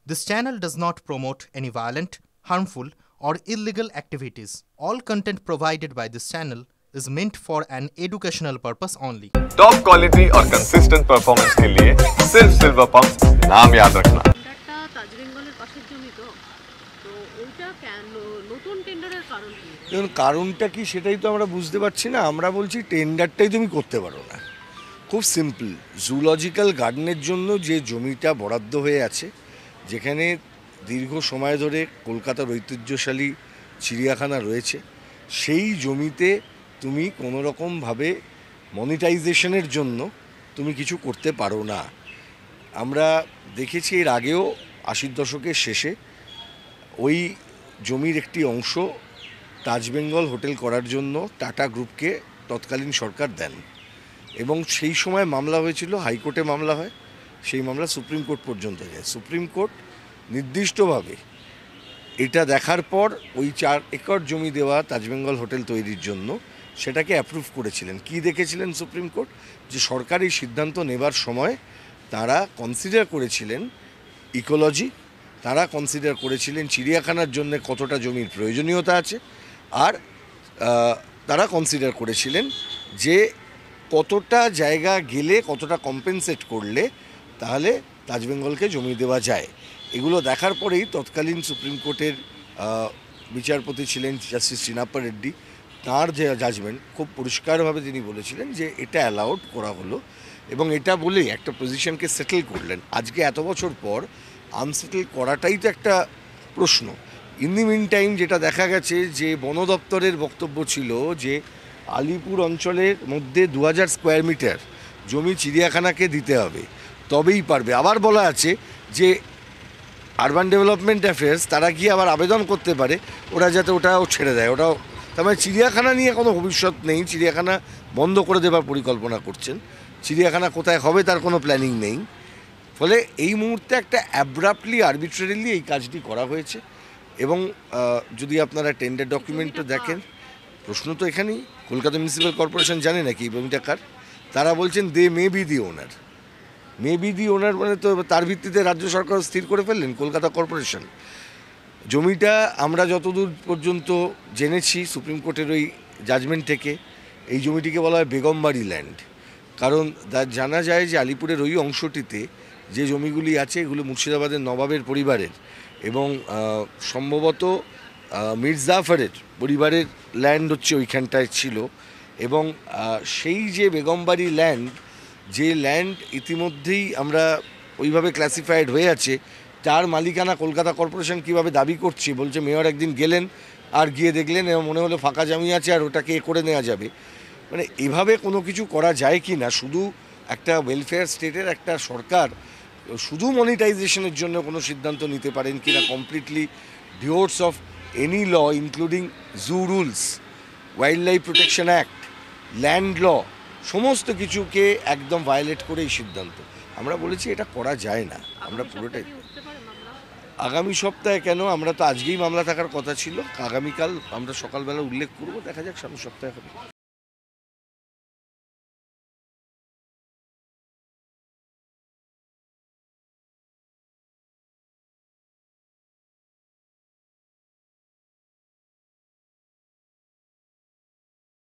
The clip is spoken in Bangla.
This channel does not promote any violent, harmful, or illegal activities. All content provided by this channel is meant for an educational purpose only. Top quality और कंसिस्टेंट परफॉर्मेंस के लिए सिर्फ सिल्वर पंप नाम याद रखना। টেন্ডারটা তাজবেঙ্গলের পাশের জমি তো ওইটা কেন নতুন টেন্ডারের কারণ কি? দেখুন, কারণটা কি সেটাই তো আমরা বুঝতে পারছি না। আমরা বলছি টেন্ডারটাই তুমি করতে পারো না। খুব সিম্পল, জুলজিক্যাল গার্ডেনের জন্য যে জমিটা বরাদ্দ হয়ে আছে, যেখানে দীর্ঘ সময় ধরে কলকাতার ঐতিহ্যশালী চিড়িয়াখানা রয়েছে, সেই জমিতে তুমি কোনো রকমভাবে মনিটাইজেশনের জন্য তুমি কিছু করতে পারো না। আমরা দেখেছি এর আগেও ৮০ দশকের শেষে ওই জমির একটি অংশ তাজবেঙ্গল হোটেল করার জন্য টাটা গ্রুপকে তৎকালীন সরকার দেন এবং সেই সময় মামলা হয়েছিল, হাইকোর্টে মামলা হয়, সেই মামলা সুপ্রিম কোর্ট পর্যন্ত যায়। সুপ্রিম কোর্ট নির্দিষ্টভাবে এটা দেখার পর ওই ৪ একর জমি দেওয়া তাজবেঙ্গল হোটেল তৈরির জন্য সেটাকে অ্যাপ্রুভ করেছিলেন। কি দেখেছিলেন সুপ্রিম কোর্ট? যে সরকার এই সিদ্ধান্ত নেবার সময় তারা কনসিডার করেছিলেন ইকোলজি, তারা কনসিডার করেছিলেন চিড়িয়াখানার জন্য কতটা জমির প্রয়োজনীয়তা আছে, আর তারা কনসিডার করেছিলেন যে কতটা জায়গা গেলে কতটা কম্পেনসেট করলে তাহলে তাজবেঙ্গলকে জমি দেওয়া যায়। এগুলো দেখার পরেই তৎকালীন সুপ্রিম কোর্টের বিচারপতি ছিলেন জাস্টিস চিনাপ্পা রেড্ডি, তাঁর যে জাজমেন্ট খুব পরিষ্কারভাবে তিনি বলেছিলেন যে এটা অ্যালাউড করা হলো এবং এটা বলেই একটা পজিশনকে সেটেল করলেন। আজকে এত বছর পর আনসেটেল করাটাই তো একটা প্রশ্ন। ইন দি মিন টাইম যেটা দেখা গেছে যে বন দপ্তরের বক্তব্য ছিল যে আলিপুর অঞ্চলের মধ্যে ২০০০ স্কোয়ার মিটার জমি চিড়িয়াখানাকে দিতে হবে, তবেই পারবে। আবার বলা আছে যে আরবান ডেভেলপমেন্ট অ্যাফেয়ার্স তারা গিয়ে আবার আবেদন করতে পারে ওরা যাতে ওটাও ছেড়ে দেয়। ওটাও তার মানে চিড়িয়াখানা নিয়ে কোনো ভবিষ্যৎ নেই, চিড়িয়াখানা বন্ধ করে দেওয়ার পরিকল্পনা করছেন, চিড়িয়াখানা কোথায় হবে তার কোনো প্ল্যানিং নেই। ফলে এই মুহূর্তে একটা অ্যাব্রাপ্টলি আরবিট্রারিলি এই কাজটি করা হয়েছে এবং যদি আপনারা টেন্ডার ডকুমেন্টটা দেখেন, প্রশ্ন তো এখানেই, কলকাতা মিউনিসিপ্যাল কর্পোরেশন জানে নাকি এই জমিটা কার? তারা বলছেন দে may be the owner. May be দি ওনার মানে তো তার ভিত্তিতে রাজ্য সরকার স্থির করে ফেললেন কলকাতা কর্পোরেশন। জমিটা আমরা যতদূর পর্যন্ত জেনেছি সুপ্রিম কোর্টের ওই জাজমেন্ট থেকে, এই জমিটিকে বলা হয় বেগমবাড়ি ল্যান্ড। কারণ জানা যায় যে আলিপুরের ওই অংশটিতে যে জমিগুলি আছে এগুলো মুর্শিদাবাদের নবাবের পরিবারের এবং সম্ভবত মীর জাফরের পরিবারের ল্যান্ড হচ্ছে ওইখানটায় ছিল এবং সেই যে বেগমবাড়ি ল্যান্ড, যে ল্যান্ড ইতিমধ্যেই আমরা ওইভাবে ক্লাসিফাইড হয়ে আছে, তার মালিকানা কলকাতা কর্পোরেশন কীভাবে দাবি করছে। বলছে মেয়র একদিন গেলেন আর গিয়ে দেখলেন এবং মনে হলো ফাঁকা জমি আছে আর ওটাকে করে নেওয়া যাবে। মানে এভাবে কোনো কিছু করা যায় কি না? শুধু একটা ওয়েলফেয়ার স্টেটের একটা সরকার শুধু মনিটাইজেশনের জন্য কোনো সিদ্ধান্ত নিতে পারেন কি না? Completely divorce of any law including zoo rules, wild life protection act, land law, সমস্ত কিছুকে একদম ভায়োলেট করে এই সিদ্ধান্ত। আমরা বলেছি এটা করা যায় না। আমরা পুরোটাই আগামী সপ্তাহে কেন, আমরা তো আজকেই মামলা থাকার কথা ছিল, আগামীকাল আমরা সকালবেলা উল্লেখ করবো, দেখা যাক সামনের সপ্তাহে হবে।